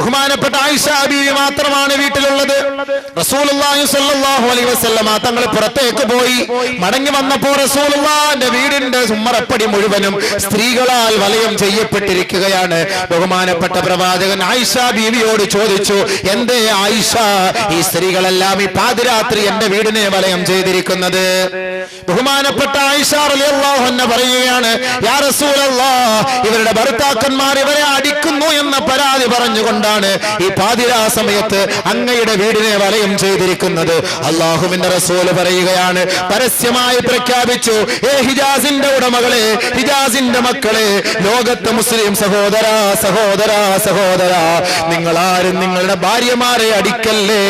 ബഹുമാനപ്പെട്ട ആയിഷ ബീവി മാത്രമാണ് വീട്ടിലുള്ളത്. റസൂലുള്ളാഹി സ്വല്ലല്ലാഹു അലൈഹി വസല്ലമ തങ്ങൾ പുറത്തേക്ക് പോയി. മടങ്ങി വന്നപ്പോൾ റസൂലുള്ളാഹിന്റെ വീടിന്റെ ഉമ്മറപ്പടി മുഴുവനും സ്ത്രീകളാൽ വലയം ചെയ്യപ്പെട്ടിരിക്കുകയാണ്. ബഹുമാനപ്പെട്ട പ്രവാചകൻ ആയിഷ ബീവിയോട് ചോദിച്ചു, എന്തേ ആയിഷ ഈ സ്ത്രീകളെല്ലാം ഈ പാതിരാത്രി എന്റെ വീടിനെ വലയം ചെയ്തിരിക്കുന്നത്? ബഹുമാനപ്പെട്ട ആയിഷ റളിയല്ലാഹു അൻഹ പറയുകയാണ്, യാ റസൂലല്ലാഹ്, ഇവരുടെ ഭർത്താക്കന്മാർ ഇവരെ അടിക്കുന്നു എന്ന പരാതി പറഞ്ഞുകൊണ്ടാണ് ഈ പാതിരാ സമയത്ത് അങ്ങയുടെ വീടിനെ വലയം ചെയ്തിരിക്കുന്നത്. അല്ലാഹുവിന്റെ റസൂല് പറയുകയാണ്, പരസ്യമായി പ്രഖ്യാപിച്ചു, ഏ ഹിജാസിന്റെ ഉടമകളെ, ഹിജാസിന്റെ മക്കളെ, ലോകത്തെ മുസ്ലിം സഹോദരാ സഹോദരാ സഹോദരാ, നിങ്ങളാരും നിങ്ങളുടെ ഭാര്യമാരെ അടിക്കല്ലേ.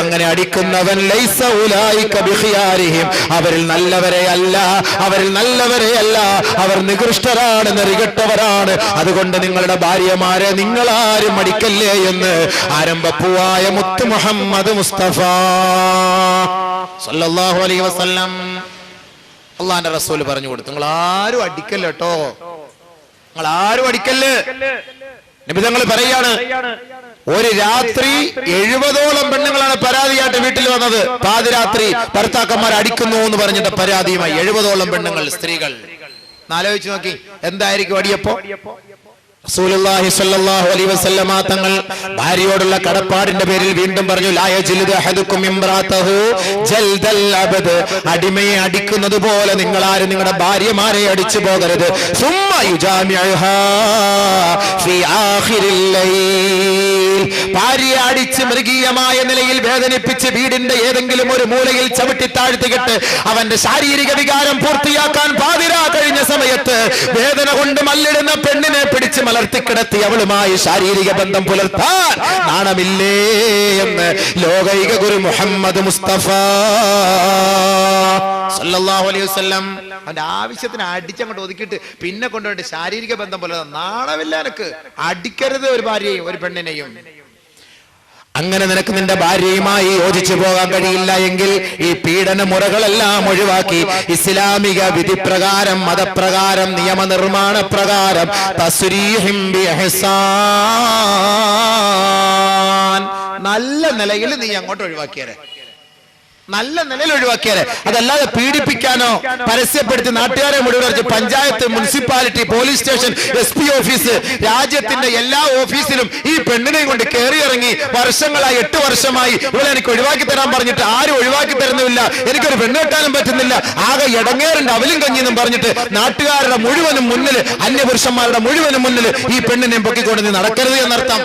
അങ്ങനെ അടിക്കുന്നവൻ ലൈസ ഉലൈക ബിഖിയാരിഹിം, അവരിൽ നല്ലവരെ അല്ല, അവരിൽ നല്ലവരെ അല്ല, അവർ നികൃഷ്ടരാണ്, നെറികെട്ടവരാണ്. അതുകൊണ്ട് നിങ്ങളുടെ ഭാര്യമാരെ നിങ്ങളാരും അടിക്കല്ലേ എന്ന് ആരംഭപ്പൂവായ മുത്ത് മുഹമ്മദ് മുസ്തഫ സല്ലല്ലാഹു അലൈഹി വസല്ലം അള്ളാന്റെ റസൂൽ പറഞ്ഞു കൊടുത്തു, നിങ്ങൾ ആരും അടിക്കല്ല കേട്ടോ, നിങ്ങൾ ആരും അടിക്കല്ലേ. നബി തങ്ങൾ പറയാണ്, ഒരു രാത്രി 70ഓളം പെണ്ണുങ്ങളാണ് പരാതിയായിട്ട് വീട്ടിൽ വന്നത്. പാതിരാത്രി ഭർത്താക്കന്മാർ അടിക്കുന്നു എന്ന് പറഞ്ഞിട്ട് പരാതിയുമായി 70ഓളം പെണ്ണുങ്ങൾ, സ്ത്രീകൾ. ആലോചിച്ച് നോക്കി, എന്തായിരിക്കും അടിയപ്പോ? റസൂലുള്ളാഹി സ്വല്ലല്ലാഹു അലൈഹി വസല്ലമ തങ്ങൾ ഭാര്യയോടുള്ള കടപ്പാടിന്റെ പേരിൽ വീണ്ടും പറഞ്ഞു, ലാ യജ്ലിദു അഹദുക്കും ഇംറാതഹു ജൽദൽ അബ്ദ്, അടിമയെ അടിക്കുന്നത് പോലെ നിങ്ങൾ ആരും നിങ്ങളുടെ ഭാര്യമാരെ അടിച്ചു പോകരുത്. സുമ്മ യുജാമിഉഹാ ഫീ ആഖിരിൽ ലൈൽ, ഭാര്യയെ അടിച്ച് മൃഗീയമായ നിലയിൽ വേദനിപ്പിച്ച് വീടിന്റെ ഏതെങ്കിലും ഒരു മൂലയിൽ ചവിട്ടി താഴ്ത്തിയിട്ട് അവന്റെ ശാരീരിക വികാരം പൂർത്തിയാക്കാൻ പാതിരാ കഴിഞ്ഞ സമയത്ത് വേദന കൊണ്ട് മല്ലിടുന്ന പെണ്ണിനെ പിടിച്ച് മലർത്തിക്കിടത്തി അവളുമായി ശാരീരിക ബന്ധം പുലർത്താൻ നാണമില്ലേ എന്ന് ലോകൈക ഗുരു മുഹമ്മദ് മുസ്തഫ സല്ലല്ലാഹു അലൈഹി വസല്ലം അവന്റെ ആവശ്യത്തിന് അടിച്ചങ്ങോട്ട് ഒതുക്കിയിട്ട് പിന്നെ കൊണ്ടുപോയിട്ട് ശാരീരിക ബന്ധം പുലർത്താൻ നാണമില്ല. എനിക്ക് അടിക്കരുത് ഒരു ഭാര്യയെയും ഒരു പെണ്ണിനെയും. അങ്ങനെ നിനക്ക് നിന്റെ ഭാര്യയുമായി യോജിച്ചു പോകാൻ കഴിയില്ല എങ്കിൽ ഈ പീഡന മുറകളെല്ലാം ഒഴിവാക്കി ഇസ്ലാമിക വിധിപ്രകാരം, മതപ്രകാരം, നിയമനിർമ്മാണ പ്രകാരം തസ്രീഹിം ബിഇഹ്സാൻ, നല്ല നിലയിൽ നീ അങ്ങോട്ട് ഒഴിവാക്കിയാലേ, നല്ല നിലയിൽ ഒഴിവാക്കിയാലേ. അതല്ലാതെ പീഡിപ്പിക്കാനോ പരസ്യപ്പെടുത്തി നാട്ടുകാരെ മുഴുവൻ panchayat, municipality, police station, SP office, രാജ്യത്തിന്റെ എല്ലാ ഓഫീസിലും ഈ പെണ്ണിനെയും കൊണ്ട് കയറി ഇറങ്ങി വർഷങ്ങളായി, 8 വർഷമായി ഇവിടെ എനിക്ക് ഒഴിവാക്കി തരാൻ പറഞ്ഞിട്ട് ആരും ഒഴിവാക്കി തരുന്നില്ല, എനിക്കൊരു പെണ്ണ് കെട്ടാനും പറ്റുന്നില്ല, ആകെ ഇടങ്ങേറുണ്ട് അവലും കഞ്ഞിന്നും പറഞ്ഞിട്ട് നാട്ടുകാരുടെ മുഴുവനും മുന്നിൽ, അന്യപുരുഷന്മാരുടെ മുഴുവനും മുന്നിൽ ഈ പെണ്ണിനെയും പൊക്കിക്കൊണ്ട് നീ നടക്കരുത് എന്നർത്ഥം.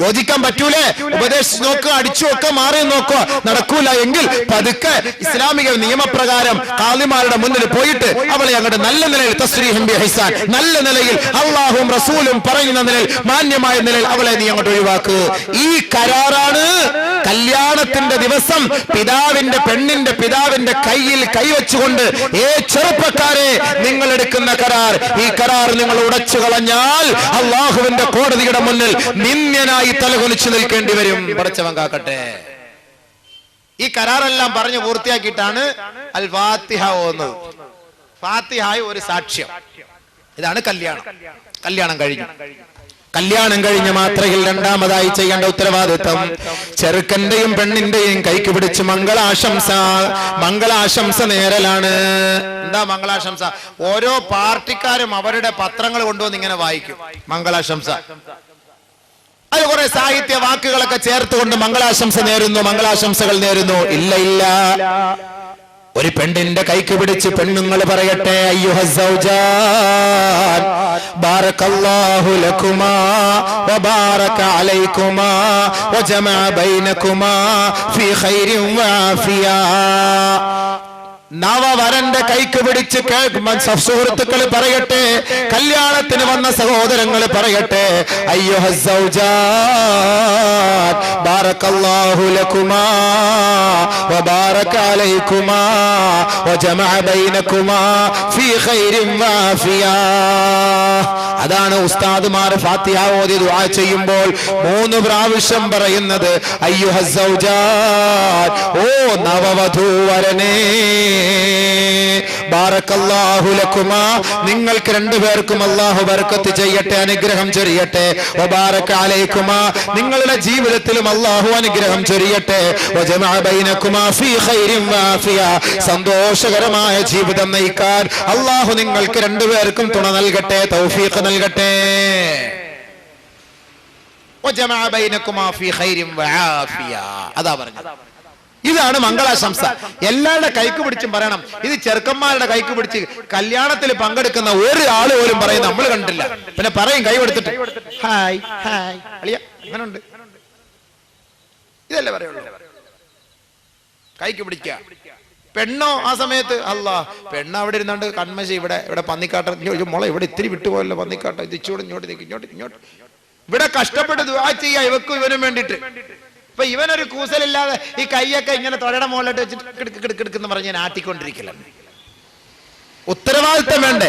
യോജിക്കാൻ പറ്റൂലേ? ഉപദേശിച്ച് നോക്കുക, അടിച്ചു നോക്കുക, മാറി നോക്കുക. നടക്കൂല എങ്കിൽ പതുക്കെ ഇസ്ലാമിക നിയമപ്രകാരം ഖാദിമാരുടെ മുന്നിൽ പോയിട്ട് അവളെ അങ്ങോട്ട് നല്ല നിലയിൽ തസ്രീഹും ബിഇഹ്സാൻ, നല്ല നിലയിൽ അള്ളാഹും റസൂലും പറയുന്ന നിലയിൽ, മാന്യമായ നിലയിൽ അവളെ നീ അങ്ങോട്ട് ഒഴിവാക്കുക. ഈ കരാറാണ് കല്യാണത്തിന്റെ ദിവസം പെണ്ണിന്റെ പിതാവിന്റെ കയ്യിൽ കൈവച്ചുകൊണ്ട്, ചെറുപ്പക്കാരെ നിങ്ങൾ എടുക്കുന്ന കരാർ, ഈ കരാർ നിങ്ങൾ ഉടച്ചു കളഞ്ഞാൽ അള്ളാഹുവിന്റെ കോടതിയുടെ മുന്നിൽ നിന്ദ്യനായി തലകുനിച്ചു നിൽക്കേണ്ടി വരും. പടച്ചവൻ കാക്കട്ടെ. ഈ കരാറെല്ലാം പറഞ്ഞു പൂർത്തിയാക്കിയിട്ടാണ് അൽ ഫാത്തിഹ ഓതുന്നത്. ഫാത്തിഹായ ഒരു സാക്ഷ്യം. ഇതാണ് കല്യാണം. കല്യാണം കഴിഞ്ഞ മാത്രയിൽ രണ്ടാമതായി ചെയ്യേണ്ട ഉത്തരവാദിത്വം ചെറുക്കന്റെയും പെണ്ണിന്റെയും കൈക്ക് പിടിച്ച് മംഗളാശംസ നേരലാണ്. എന്താ മംഗളാശംസ? ഓരോ പാർട്ടിക്കാരും അവരുടെ പത്രങ്ങൾ കൊണ്ടുവന്ന് ഇങ്ങനെ വായിക്കും മംഗളാശംസ. അത് കുറെ സാഹിത്യ വാക്കുകളൊക്കെ ചേർത്തുകൊണ്ട് മംഗളാശംസകൾ നേരുന്നു. ഇല്ല, ഒരു പെണ്ണിന്റെ കൈക്ക് പിടിച്ച് പെണ്ണുങ്ങൾ പറയട്ടെ, അയ്യുഹസ്സൗജാൻ ബാറകല്ലാഹു ലകുമാ വബാറക അലൈകുമാ വജമഅ ബൈനകുമാ ഫീ ഖൈരിൻ വആഫിയ. നവവരന്റെ കൈക്ക് പിടിച്ച് സുഹൃത്തുക്കൾ പറയട്ടെ, കല്യാണത്തിന് വന്ന സഹോദരങ്ങൾ പറയട്ടെ, അയ്യുഹസ്സൗജാൻ ബാറകല്ലാഹു ലകുമാ വബാറക അലൈകുമാ വജമഅ ബൈനകുമാ ഫീ ഖൈരിൻ വആഫിയ. അതാണ് ഉസ്താദുമാർ ഫാത്തിഹ ഓതി ദുആ ചെയ്യുമ്പോൾ 3 പ്രാവശ്യം പറയുന്നത്, അയ്യുഹസ്സൗജാൻ, ഓ നവവധൂവരനേ, ബാറക്കല്ലാഹു ലക്കുമാ, നിങ്ങൾക്ക് രണ്ടുപേർക്കും അല്ലാഹു ബർക്കത്ത് ചെയ്യട്ടെ, അനുഗ്രഹം ചൊരിയട്ടെ. വബാറക അലൈക്കുമാ, നിങ്ങളുടെ ജീവിതത്തിലും അല്ലാഹു അനുഗ്രഹം ചൊരിയട്ടെ. വജമഅ ബൈനകുമാ ഫീ ഖൈരിൻ വആഫിയ, സന്തോഷകരമായ ജീവിതം നയിക്കാൻ അല്ലാഹു നിങ്ങൾക്ക് രണ്ടുപേർക്കും തുണ നൽകട്ടെ, തൗഫീഖ് നൽകട്ടെ. വജമഅ ബൈനകുമാ ഫീ ഖൈരിൻ വആഫിയ, അതാ പറഞ്ഞത്. ഇതാണ് മംഗളാശംസ. എല്ലാവരുടെ കൈക്ക് പിടിച്ചും പറയണം. ഇത് ചെറുക്കന്മാരുടെ കൈക്ക് പിടിച്ച് കല്യാണത്തിൽ പങ്കെടുക്കുന്ന ഒരാൾ പോലും പറയും നമ്മൾ കണ്ടില്ല. പിന്നെ പറയും കൈ കൊടുത്തിട്ട് ഹായ് ഹായ് അളിയ അങ്ങനുണ്ട്, ഇതല്ലേ പറയുള്ളൂ. കൈക്ക് പിടിക്കുക. പെണ്ണോ ആ സമയത്ത് അല്ലാ, പെണ്ണ് അവിടെ ഇരുന്നാണ്ട് കൺമശി ഇവിടെ പന്നിക്കാട്ട മോളെ ഇവിടെ ഇത്തിരി വിട്ടുപോയല്ലോ പന്നിക്കാട്ട, ഇത് ഇച്ചോട് ഇങ്ങോട്ട് ഇങ്ങോട്ട് ഇവിടെ കഷ്ടപ്പെട്ട് ദുആ ചെയ്യാ ഇവക്കും ഇവനും വേണ്ടിട്ട്. ഇപ്പൊ ഇവനൊരു കൂസലില്ലാതെ ഈ കൈയൊക്കെ ഇങ്ങനെ തൊടയുടെ മുകളിലോട്ട് വെച്ചിട്ട് കിടക്കെന്ന് പറഞ്ഞ് ഞാൻ ആട്ടിക്കൊണ്ടിരിക്കല. ഉത്തരവാദിത്തം വേണ്ടേ?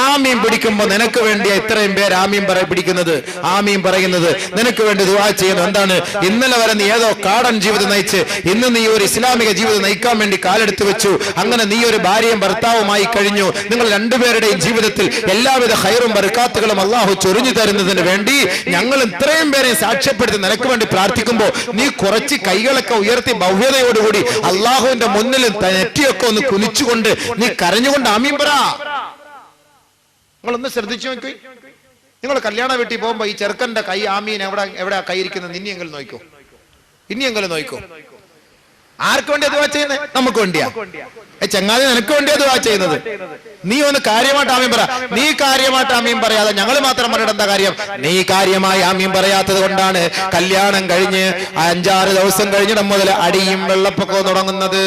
ആമീൻ പിടിക്കുമ്പോ നിനക്ക് വേണ്ടിയാ ഇത്രയും പേര് ആമീൻ പിടിക്കുന്നത്, ആമീൻ പറയുന്നത്, നിനക്ക് വേണ്ടി ദുആ ചെയ്യുന്നത്. എന്താണ്? ഇന്നലെ വരെ നീ ഏതോ കാടൻ ജീവിതം നയിച്ച് ഇന്ന് നീ ഒരു ഇസ്ലാമിക ജീവിതം നയിക്കാൻ വേണ്ടി കാലെടുത്ത് വെച്ചു. അങ്ങനെ നീ ഒരു ഭാര്യയും ഭർത്താവുമായി കഴിഞ്ഞു. നിങ്ങൾ രണ്ടുപേരുടെയും ജീവിതത്തിൽ എല്ലാവിധ ഖൈറും ബർക്കാത്തുകളും അല്ലാഹു ചൊരിഞ്ഞു തരുന്നതിന് വേണ്ടി ഞങ്ങൾ ഇത്രയും പേരെ സാക്ഷ്യപ്പെടുത്തി നിനക്ക് വേണ്ടി പ്രാർത്ഥിക്കുമ്പോ നീ കുറച്ച് കൈകളൊക്കെ ഉയർത്തി ഭവ്യതയോടുകൂടി അല്ലാഹുവിന്റെ മുന്നിൽ നെറ്റിയൊക്കെ ഒന്ന് കുനിച്ചുകൊണ്ട് നീ കരഞ്ഞുകൊണ്ട് ആമീൻ പറ. നിങ്ങളൊന്ന് ശ്രദ്ധിച്ചു നോക്കി. നിങ്ങൾ കല്യാണ വീട്ടിൽ പോകുമ്പോ ഈ ചെറുക്കന്റെ കൈ ആമീൻ എവിടെ കൈ ഇരിക്കുന്നത് ഇനിയെങ്കിലും നോക്കോ, ഇനിയെങ്കിലും നോക്കോ. ആർക്ക് വേണ്ടിയാ ദുആ ചെയ്യുന്നത്? നമുക്ക് വേണ്ടിയാ. ചങ്ങാതി നിനക്ക് വേണ്ടിയാ ദുആ ചെയ്യുന്നത്. നീ ഒന്ന് കാര്യമായിട്ട് ആമീൻ പറ. നീ കാര്യമായിട്ട് ആമീൻ പറയാതെ ഞങ്ങൾ മാത്രം പറഞ്ഞിട്ട് എന്താ കാര്യം? നീ കാര്യമായി ആമീൻ പറയാത്തത് കൊണ്ടാണ് കല്യാണം കഴിഞ്ഞ് 5-6 ദിവസം കഴിഞ്ഞിടം മുതൽ അടിയും വെള്ളപ്പൊക്കവും തുടങ്ങുന്നത്.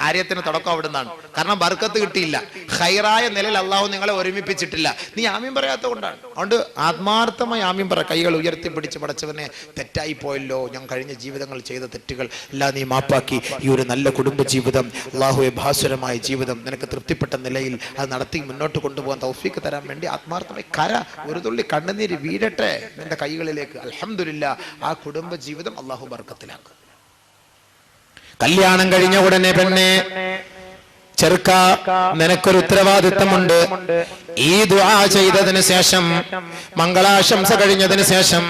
കാര്യത്തിന് തുടക്കം അവിടെ നിന്നാണ്. കാരണം ബർക്കത്ത് കിട്ടിയില്ല, ഖൈറായ നിലയിൽ അള്ളാഹു നിങ്ങളെ ഒരുമിപ്പിച്ചിട്ടില്ല. നീ ആമീൻ പറയാത്ത കൊണ്ടാണ്. അതുകൊണ്ട് ആത്മാർത്ഥമായി ആമീൻ പറ. കൈകൾ ഉയർത്തി പിടിച്ച് പടച്ചവനെ തെറ്റായി പോയല്ലോ, ഞാൻ കഴിഞ്ഞ ജീവിതങ്ങൾ ചെയ്ത തെറ്റുകൾ എല്ലാം നീ മാപ്പാക്കി ഈ ഒരു നല്ല കുടുംബ ജീവിതം, അള്ളാഹുവെ ഭാസുരമായ ജീവിതം നിനക്ക് തൃപ്തിപ്പെട്ട നിലയിൽ അത് നടത്തി മുന്നോട്ട് കൊണ്ടുപോകാൻ തൗഫീക്ക് തരാൻ വേണ്ടി ആത്മാർത്ഥമായി ഒരു തുള്ളി കണ്ണുനീര് വീഴട്ടെ നിന്റെ കൈകളിലേക്ക്. അൽഹംദുലില്ലാ, ആ കുടുംബ ജീവിതം അള്ളാഹു ബർക്കത്തിലാക്കും. കല്യാണം കഴിഞ്ഞ ഉടനെ പെണ്ണെ, ചെറുക്ക, നിനക്കൊരു ഉത്തരവാദിത്തമുണ്ട്. ഈ ദുആ ചെയ്തതിന് ശേഷം, മംഗളാശംസ കഴിഞ്ഞതിന് ശേഷം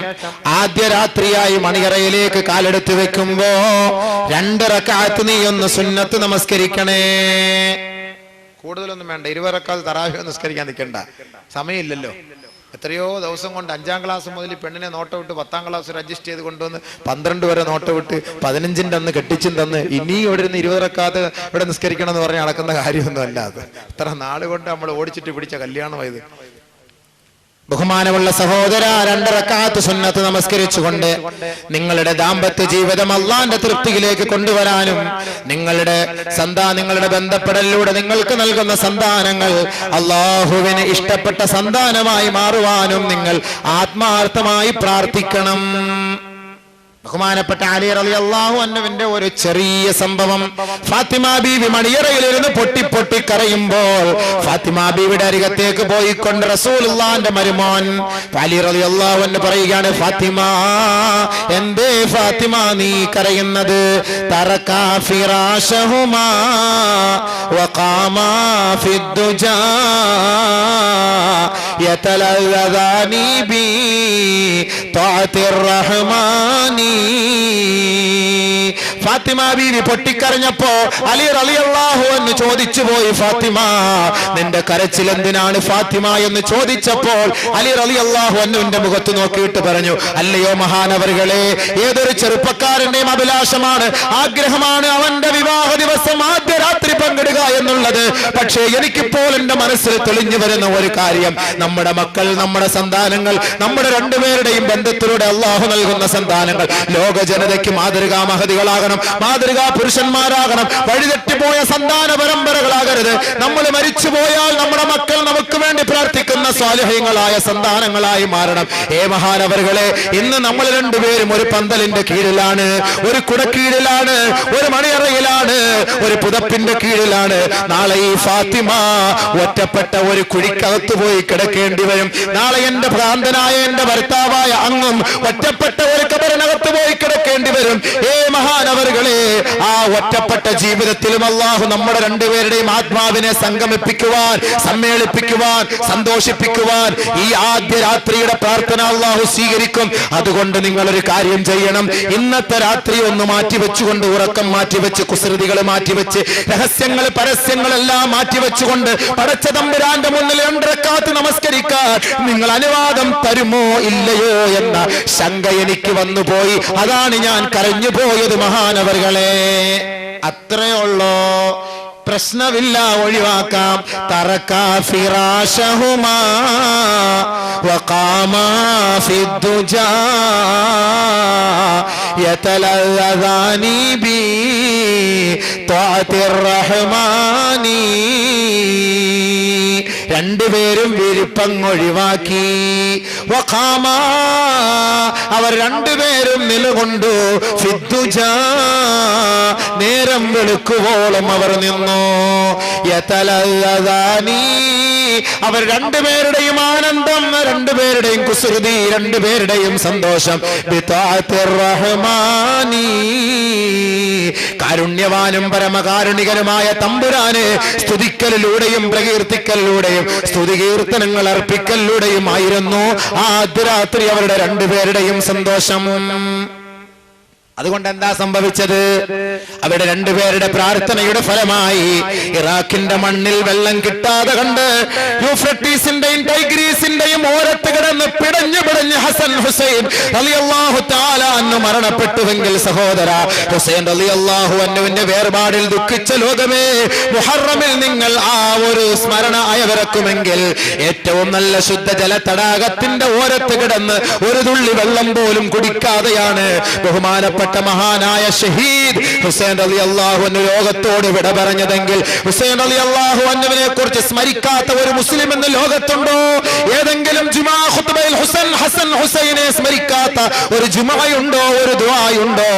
ആദ്യ രാത്രിയായി മണിയറയിലേക്ക് കാലെടുത്ത് വെക്കുമ്പോ 2 റക്അത്ത് നീ ഒന്ന് സുന്നത്ത് നമസ്കരിക്കണേ. കൂടുതലൊന്നും വേണ്ട, 20 റക്അത്ത് തറാവീഹ് നമസ്കരിക്കാൻ നിൽക്കണ്ട, സമയമില്ലല്ലോ. എത്രയോ ദിവസം കൊണ്ട് 5ാം ക്ലാസ് മുതൽ പെണ്ണിനെ നോട്ട വിട്ട് 10ാം ക്ലാസ് വരെ അഡ്ജസ്റ്റ് ചെയ്ത് കൊണ്ടുവന്ന് 12 വരെ നോട്ട വിട്ട് 15ന്റെ അന്ന് കെട്ടിച്ചും തന്ന് ഇനി ഇവിടെ ഇരുന്ന് 20 റക്അത്ത് ഇവിടെ നിസ്കരിക്കണം എന്ന് പറഞ്ഞ് നടക്കുന്ന കാര്യമൊന്നും അല്ല. അത് ഇത്ര നാൾ കൊണ്ട് നമ്മൾ ഓടിച്ചിട്ട് പിടിച്ച കല്യാണമായത്. ബഹുമാനമുള്ള സഹോദര, 2 റക്അത്ത് സുന്നത്ത് നമസ്കരിച്ചുകൊണ്ട് നിങ്ങളുടെ ദാമ്പത്യ ജീവിതം അള്ളാന്റെ തൃപ്തിയിലേക്ക് കൊണ്ടുവരാനും നിങ്ങളുടെ ബന്ധപ്പെടലിലൂടെ നിങ്ങൾക്ക് നൽകുന്ന സന്താനങ്ങൾ അള്ളാഹുവിന് ഇഷ്ടപ്പെട്ട സന്താനമായി മാറുവാനും നിങ്ങൾ ആത്മാർത്ഥമായി പ്രാർത്ഥിക്കണം. ബഹുമാനപ്പെട്ട അലി റളിയല്ലാഹു അൻഹുവിന്റെ ഒരു ചെറിയ സംഭവം. ഫാത്തിമ ബീവി മണിയറയിലിരുന്ന് പൊട്ടി കരയുമ്പോൾ ഫാത്തിമ ബീവിയുടെ അരികത്തേക്ക് പോയിക്കൊണ്ട് റസൂലുള്ളാഹിന്റെ മരുമോൻ അലി റളിയല്ലാഹു അൻഹു പറയുകയാണ്, ഫാത്തിമ, എന്തേ ഫാത്തിമ നീ കരയുന്നത്? തറകാ ഫിറാശഹുമാ വഖാമാ ഫിദ്ദുജാ യതലദാനി ബി തഅതിർ റഹ്മാനി. ഫാത്തിമ ബീവി പൊട്ടിക്കരഞ്ഞപ്പോ അലി റളിയല്ലാഹു അൻഹു ചോദിച്ചു പോയി, ഫാത്തിമ, നിന്റെ കരച്ചിൽ എന്തിനാണ് ഫാത്തിമ എന്ന് ചോദിച്ചപ്പോൾ അലി റളിയല്ലാഹു അൻഹുവിന്റെ മുഖത്ത് നോക്കിയിട്ട് പറഞ്ഞു, അല്ലയോ മഹാനവറുകളെ, ഏതൊരു ചെറുപ്പക്കാരന്റെയും അഭിലാഷമാണ്, ആഗ്രഹമാണ് അവന്റെ വിവാഹ ദിവസം ആദ്യ രാത്രി പങ്കിടുക എന്നുള്ളത്. പക്ഷേ എനിക്കിപ്പോൾ എന്റെ മനസ്സിൽ തെളിഞ്ഞു വരുന്ന ഒരു കാര്യം, നമ്മുടെ മക്കൾ, നമ്മുടെ സന്താനങ്ങൾ, നമ്മുടെ രണ്ടുപേരുടെയും ബന്ധത്തിലൂടെ അള്ളാഹു നൽകുന്ന സന്താനങ്ങൾ ലോക ജനതയ്ക്ക് മാതൃകാ മഹതികളാകണം, മാതൃകാ പുരുഷന്മാരാകണം. വഴിതെറ്റിപ്പോയ സന്താന പരമ്പരകളാകരുത്. നമ്മൾ മരിച്ചുപോയാൽ നമ്മുടെ മക്കൾ നമുക്ക് വേണ്ടി പ്രാർത്ഥിക്കുന്ന സ്വാലിഹ്യങ്ങളായ സന്താനങ്ങളായി മാറണം. മഹാനവറുകളെ, ഇന്ന് നമ്മൾ രണ്ടുപേരും ഒരു പന്തലിന്റെ കീഴിലാണ്, ഒരു കുടക്കീഴിലാണ്, ഒരു മണിയറയിലാണ്, ഒരു പുതപ്പിന്റെ കീഴിലാണ്. നാളെ ഈ ഫാത്തിമ ഒറ്റപ്പെട്ട ഒരു കുഴിക്കകത്ത് പോയി കിടക്കേണ്ടി വരും. നാളെ എന്റെ ഭ്രാന്തനായ എന്റെ ഭർത്താവായ അങ്ങും ഒറ്റപ്പെട്ട ഒരു കബറിനകത്ത് പോയി കിടക്കേണ്ടി വരും. മഹാനവർ മഹാനവറുകളെ, ആ ഒറ്റപ്പെട്ട ജീവിതത്തിലും അല്ലാഹു നമ്മുടെ രണ്ടുപേരുടെയും ആത്മാവിനെ സംഗമിപ്പിക്കുവാൻ, സമ്മേളിപ്പിക്കുവാൻ, സന്തോഷിപ്പിക്കുവാൻ ഈ ആദ്യ രാത്രിയുടെ പ്രാർത്ഥന അല്ലാഹു സ്വീകരിക്കും. അതുകൊണ്ട് നിങ്ങളൊരു കാര്യം ചെയ്യണം. ഇന്നത്തെ രാത്രി ഒന്ന് മാറ്റിവെച്ചുകൊണ്ട്, ഉറക്കം മാറ്റിവെച്ച്, കുസൃതികൾ മാറ്റിവെച്ച്, രഹസ്യങ്ങൾ പരസ്യങ്ങളെല്ലാം മാറ്റിവെച്ചുകൊണ്ട് പടച്ച തമ്പുരാന്റെ മുന്നിൽ 2 റക്അത്ത് നമസ്കരിക്കാൻ നിങ്ങൾ അനുവാദം തരുമോ ഇല്ലയോ എന്ന ശങ്ക എനിക്ക് വന്നുപോയി. അതാണ് ഞാൻ കരഞ്ഞു പോയത് മഹാനവറുകളെ. അത്രേ ഉള്ളോ? പ്രശ്നമില്ല, ഒഴിവാക്കാം. തറക്കാ ഫിറാശഹുമാ വഖാമാ ഫിദ്ദുജാ യതലദാനി ബി ത്വാതിർ റഹ്മാനി. രണ്ടുപേരും വിരിപ്പങ്ങൊഴിവാക്കി. വഖാമാ, അവർ രണ്ടുപേരും നിലകൊണ്ടു. ഫിദ്ദുജാ, നേരം വെളുക്കുവോളം അവർ നിന്നു. യതലദാനി, അവർ രണ്ടുപേരുടെയും ആനന്ദം, രണ്ടുപേരുടെയും കുസൃതി, രണ്ടുപേരുടെയും സന്തോഷം ബിത്വാതിർ റഹ്മാനി, കാരുണ്യവാനും പരമകാരുണികനുമായ തമ്പുരാനെ സ്തുതിക്കലിലൂടെയും പ്രകീർത്തിക്കലിലൂടെയും സ്തുതികീർത്തനങ്ങൾ അർപ്പിക്കലിലൂടെയുമായിരുന്നു ആദ്യ രാത്രി അവരുടെ രണ്ടുപേരുടെയും സന്തോഷം. അതുകൊണ്ട് എന്താ സംഭവിച്ചത്? അവരുടെ രണ്ടുപേരുടെ പ്രാർത്ഥനയുടെ ഫലമായി ഇറാഖിന്റെ മണ്ണിൽ വെള്ളം കിട്ടാതെ കണ്ട് യൂഫ്രട്ടീസിന്റെയും ടൈഗ്രീസിന്റെയും ഓരത്ത് കിടന്ന് പിടഞ്ഞു ഹസൻ ഹുസൈൻ റളിയല്ലാഹു തആല അൻഹു മരണപ്പെട്ടുവെങ്കിൽ, സഹോദര ഹുസൈൻ റളിയല്ലാഹു അൻഹുവിന്റെ വേർപാടിൽ ദുഃഖിച്ച ലോകമേ, മുഹറമിൽ നിങ്ങൾ ആ ഒരു സ്മരണ അയവിറക്കുമെങ്കിൽ ഏറ്റവും നല്ല ശുദ്ധജല തടാകത്തിന്റെ ഓരത്ത് കിടന്ന് ഒരു തുള്ളി വെള്ളം പോലും കുടിക്കാതെയാണ് ബഹുമാനപ്പെട്ട മഹാനായ ഷഹീദ് ഹുസൈൻ റളിയല്ലാഹു അൻഹു ലോകത്തോട് വിട പറഞ്ഞതെങ്കിൽ, ഹുസൈൻ റളിയല്ലാഹു അൻഹുവിനെ കുറിച്ച് സ്മരിക്കാത്ത ഒരു മുസ്ലിം എന്ന് ലോകത്തുണ്ടോ? ഏതെങ്കിലും ജുമാ ഖുത്ബയിൽ ഹസൻ ഹുസൈനെ സ്മരിക്കാത്ത ഒരു ജുമയുണ്ടോ, ഒരു ദുആയുണ്ടോ?